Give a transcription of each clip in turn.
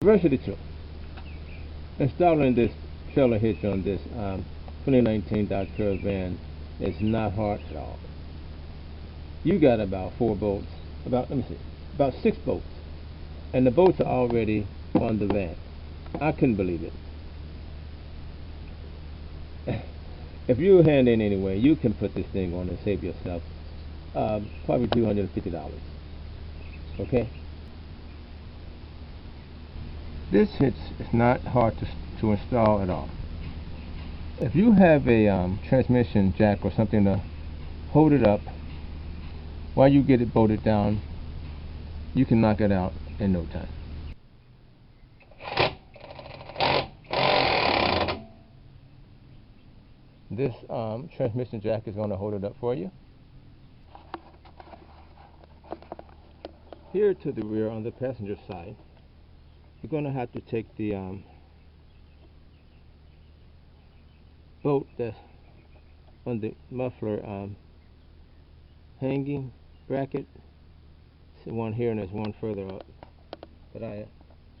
Rest of the truth. Installing this trailer hitch on this 2019 Dodge Caravan is not hard at all. You got about 4 bolts, let me see, about 6 bolts, and the bolts are already on the van. I couldn't believe it. If you're handy in any way, you can put this thing on and save yourself probably $250. Okay? This hitch is not hard to install at all. If you have a transmission jack or something to hold it up while you get it bolted down, you can knock it out in no time. This transmission jack is going to hold it up for you. Here to the rear on the passenger side, you're going to have to take the bolt that's on the muffler hanging bracket. There's one here and there's one further up. But I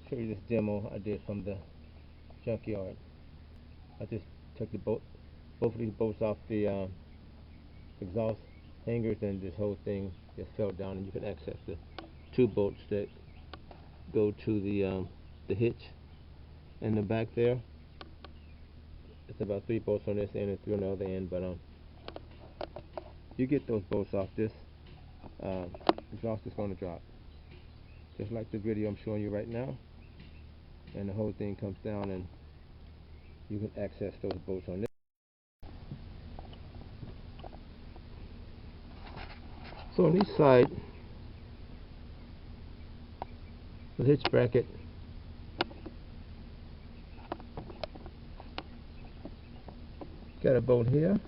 show you this demo I did from the junkyard. I just took both of these bolts off the exhaust hangers, and this whole thing just fell down, and you can access the 2 bolts that go to the hitch in the back there. It's about 3 bolts on this end and 3 on the other end, but you get those bolts off, this exhaust is going to drop just like the video I'm showing you right now, and the whole thing comes down and you can access those bolts on this. So on each side, the hitch bracket got a bolt here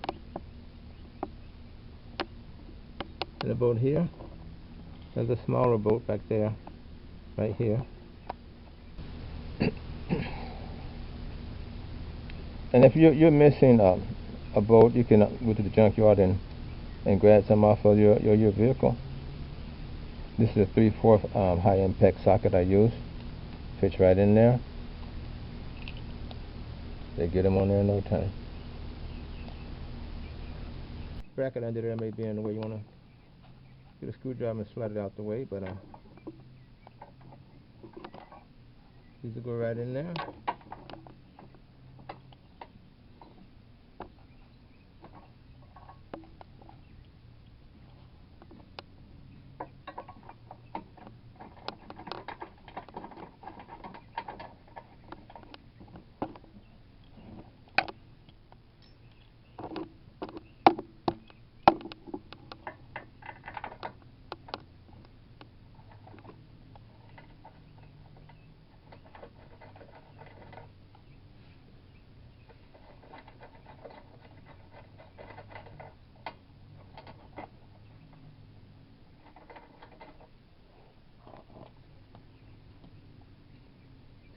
and a bolt here. There's a smaller bolt back there, right here. And if you're missing a bolt, you can go to the junkyard and grab some off of your vehicle. This is a 3/4 high impact socket I use. Fits right in there. They get them on there in no time. Bracket under there may be in the way. You want to get a screwdriver and slide it out the way, but these will go right in there.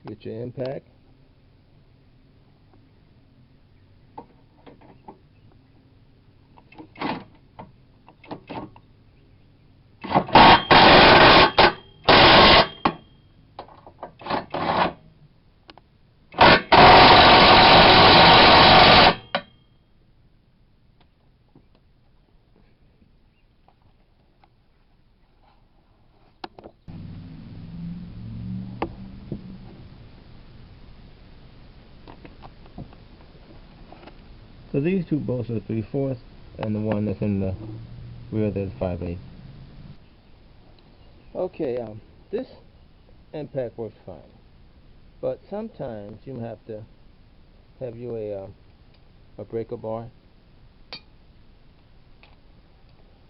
Get your impact. So these 2 bolts are 3/4, and the one that's in the rear there's 5/8. Okay, this impact works fine, but sometimes you have to have you a breaker bar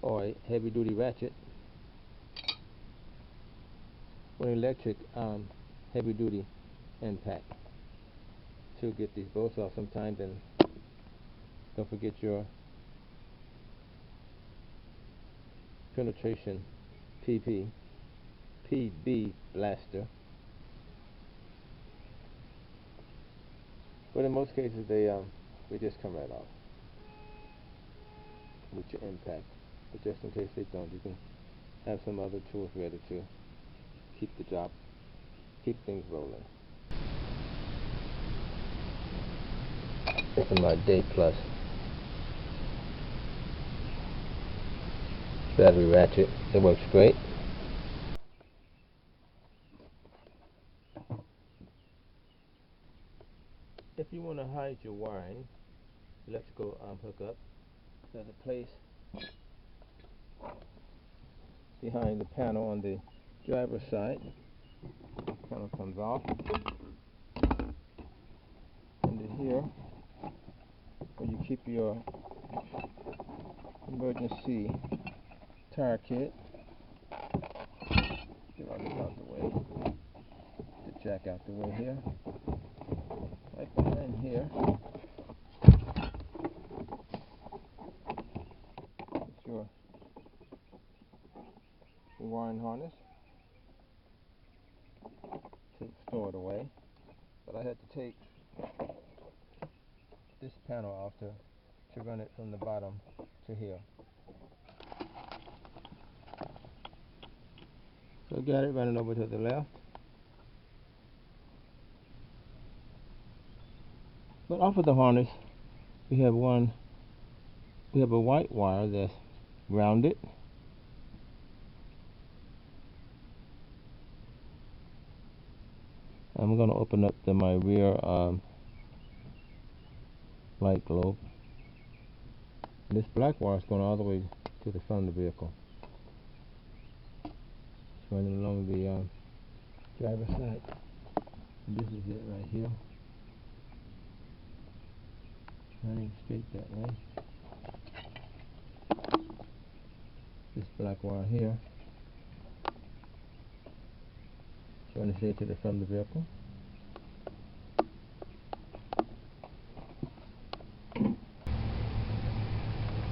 or a heavy duty ratchet or an electric heavy duty impact to get these bolts off sometimes. And don't forget your penetration PB blaster. But in most cases they just come right off with your impact. But just in case they don't, you can have some other tools ready to keep the job keep things rolling. This is my Day Plus battery ratchet. It works great. If you want to hide your wiring, electrical hookup, there's a place behind the panel on the driver's side. The panel comes off. Under here, where you keep your emergency tire kit. Get all this out the way. Get the jack out the way here. Right behind here. It's your wiring harness to store it away. But I had to take this panel off to run it from the bottom to here. So I got it running over to the left. But off of the harness, we have a white wire that's grounded. I'm going to open up my rear light globe. This black wire is going all the way to the front of the vehicle. It's running along the driver's side. And this is it right here. Running straight that way. This black wire here is running straight to the front of the vehicle.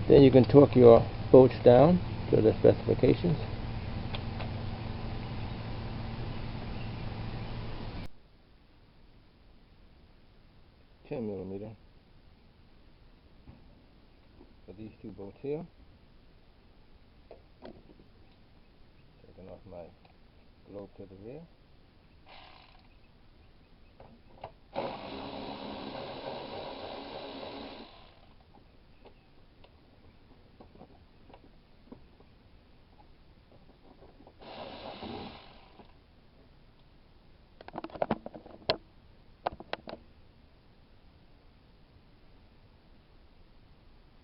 Then you can torque your bolts down to the specifications. $10mm for these two bolts here. Taking off my globe to the rear.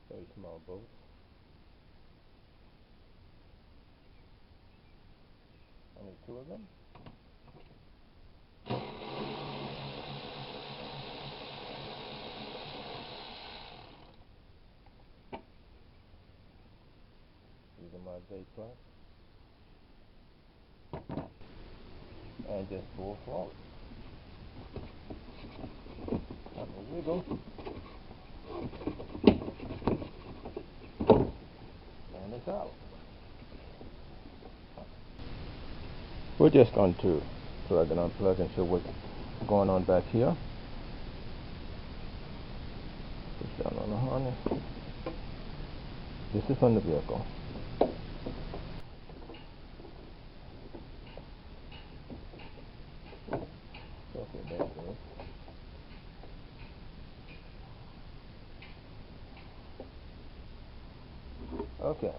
Very small bolts. Only two of them. These are my Day Plus. And just pull forward. Have a wiggle. And it's out. We're just going to plug and unplug and show what's going on back here. Push down on the harness. This is from the vehicle. Okay.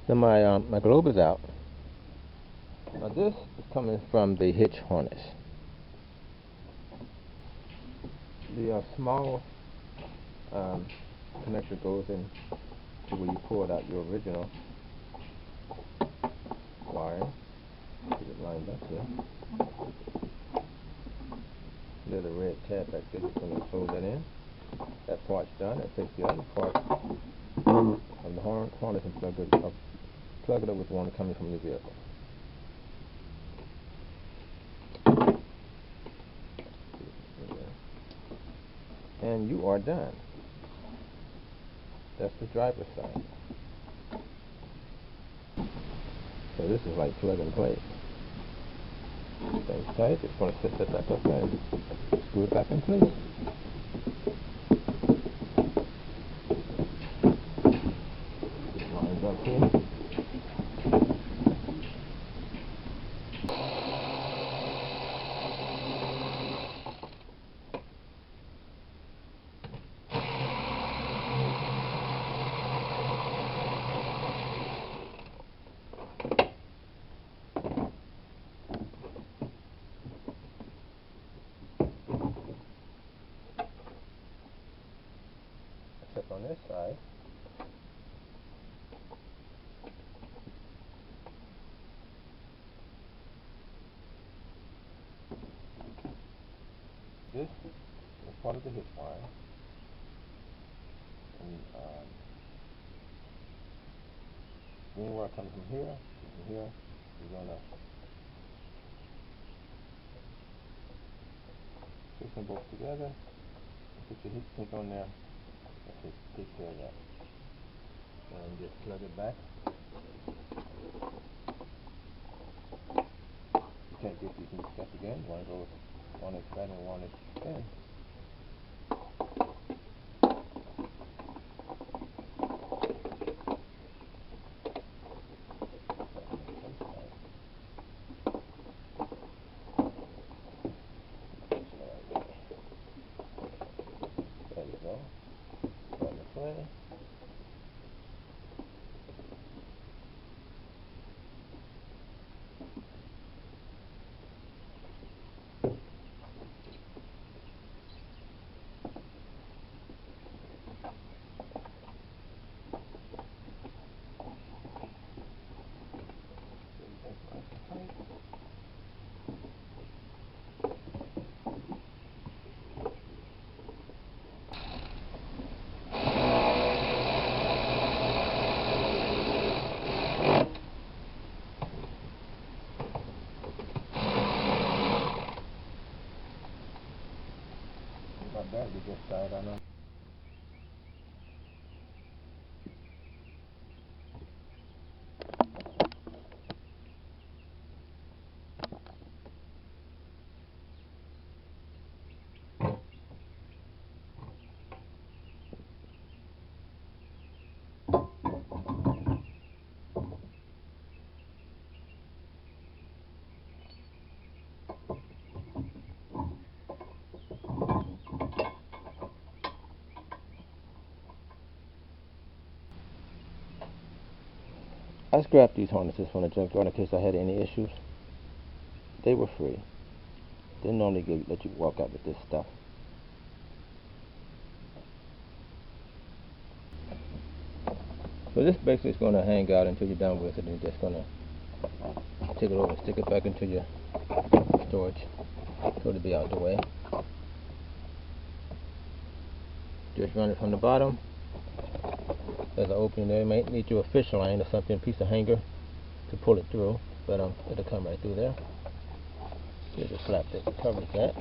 So my globe is out. Now this is coming from the hitch harness. The small connector goes in to where you pulled out your original wiring. Get it lined up here. Little red tab back there, just going to fold that in. That part's done. It takes the other part from the harness and plug it up with one coming from the vehicle. And you are done. That's the driver's side. So this is like plug and play. Things tight. It's going to set that back up and screw it back in place. Lines up here. this is part of the hitch wire. And green wire comes from here to here. You're gonna fix them both together and put your heat sink on there and take care of that. And just plug it back. You can't get these heat stuff again. One goes, one is fat and one is thin. There you go. Plug and play. Not bad, we just tied on up. I scrapped these harnesses from the junkyard in case I had any issues. They were free. They normally let you walk out with this stuff. So this basically is going to hang out until you're done with it, and you're just going to take it over and stick it back into your storage so it'll be out the way. Just run it from the bottom. There's an opening there. You might need your fish line or something, a piece of hanger to pull it through, but it'll come right through there. Here's a flap that covers that.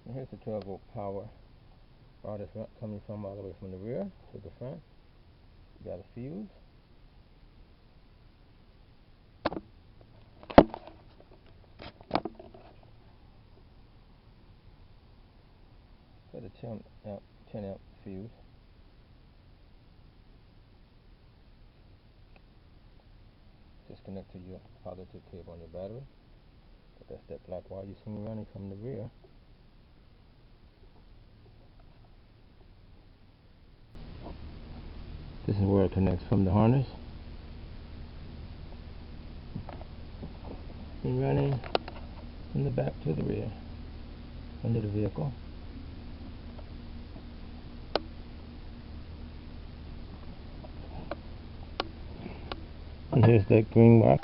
And here's the 12-volt power rod that's coming from all the way from the rear to the front. You got a fuse. Got a 10 amp fuse. Just connect to your positive cable on your battery. But that's that black wire you see me running from the rear. This is where it connects from the harness. And running from the back to the rear under the vehicle. And here's that green wire.